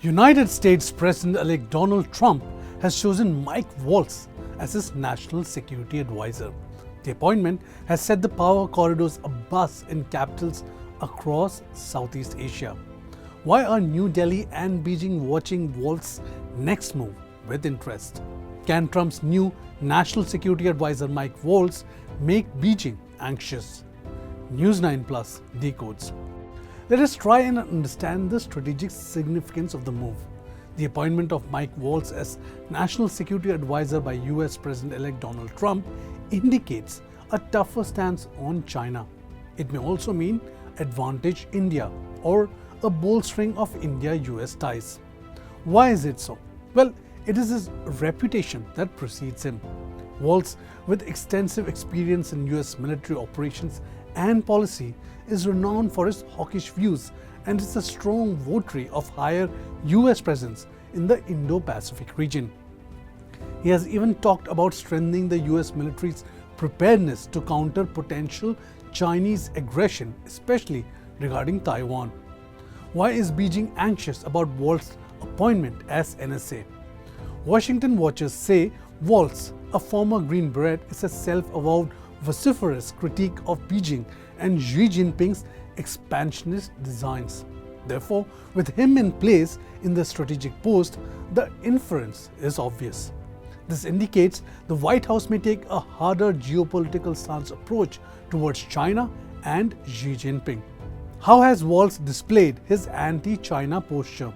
United States President-elect Donald Trump has chosen Mike Waltz as his national security advisor. The appointment has set the power corridors abuzz in capitals across Southeast Asia. Why are New Delhi and Beijing watching Waltz's next move with interest? Can Trump's new national security advisor Mike Waltz make Beijing anxious? News9 Plus Decodes. Let us try and understand the strategic significance of the move. The appointment of Mike Waltz as National Security Advisor by US President-elect Donald Trump indicates a tougher stance on China. It may also mean advantage India or a bolstering of India-US ties. Why is it so? Well, it is his reputation that precedes him. Waltz, with extensive experience in US military operations and policy, is renowned for his hawkish views and is a strong votary of higher US presence in the Indo-Pacific region. He has even talked about strengthening the US military's preparedness to counter potential Chinese aggression, especially regarding Taiwan. Why is Beijing anxious about Waltz's appointment as NSA? Washington watchers say Waltz, a former Green Beret, is a self-avowed vociferous critique of Beijing and Xi Jinping's expansionist designs. Therefore, with him in place in the strategic post, the inference is obvious. This indicates the White House may take a harder geopolitical stance approach towards China and Xi Jinping. How has Waltz displayed his anti-China posture?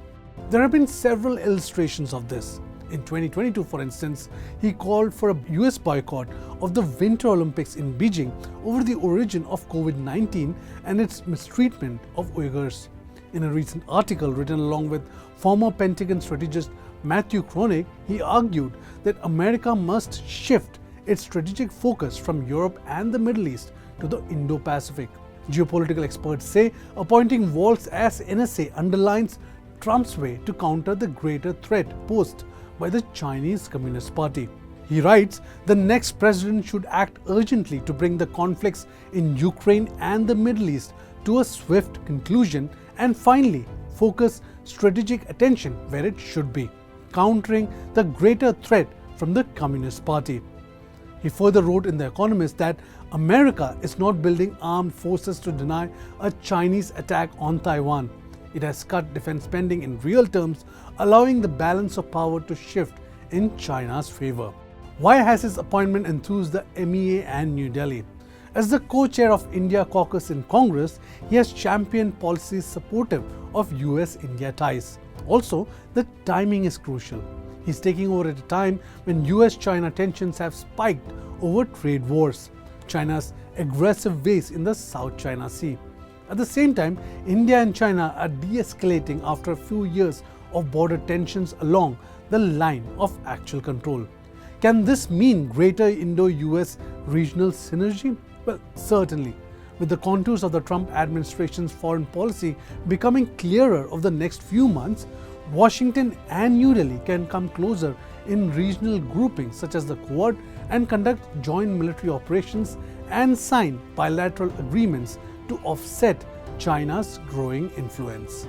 There have been several illustrations of this. In 2022, for instance, he called for a US boycott of the Winter Olympics in Beijing over the origin of COVID-19 and its mistreatment of Uyghurs. In a recent article written along with former Pentagon strategist Matthew Kronig, he argued that America must shift its strategic focus from Europe and the Middle East to the Indo-Pacific. Geopolitical experts say appointing Waltz as NSA underlines Trump's way to counter the greater threat posed by the Chinese Communist Party. He writes, the next president should act urgently to bring the conflicts in Ukraine and the Middle East to a swift conclusion and finally focus strategic attention where it should be, countering the greater threat from the Communist Party. He further wrote in The Economist that America is not building armed forces to deny a Chinese attack on Taiwan. It has cut defense spending in real terms, allowing the balance of power to shift in China's favor. Why has his appointment enthused the MEA and New Delhi? As the co-chair of India caucus in Congress, he has championed policies supportive of US-India ties. Also, the timing is crucial. He's taking over at a time when US-China tensions have spiked over trade wars, China's aggressive ways in the South China Sea. At the same time, India and China are de-escalating after a few years of border tensions along the line of actual control. Can this mean greater Indo-US regional synergy? Well, certainly. With the contours of the Trump administration's foreign policy becoming clearer over the next few months, Washington and New Delhi can come closer in regional groupings such as the Quad and conduct joint military operations and sign bilateral agreements to offset China's growing influence.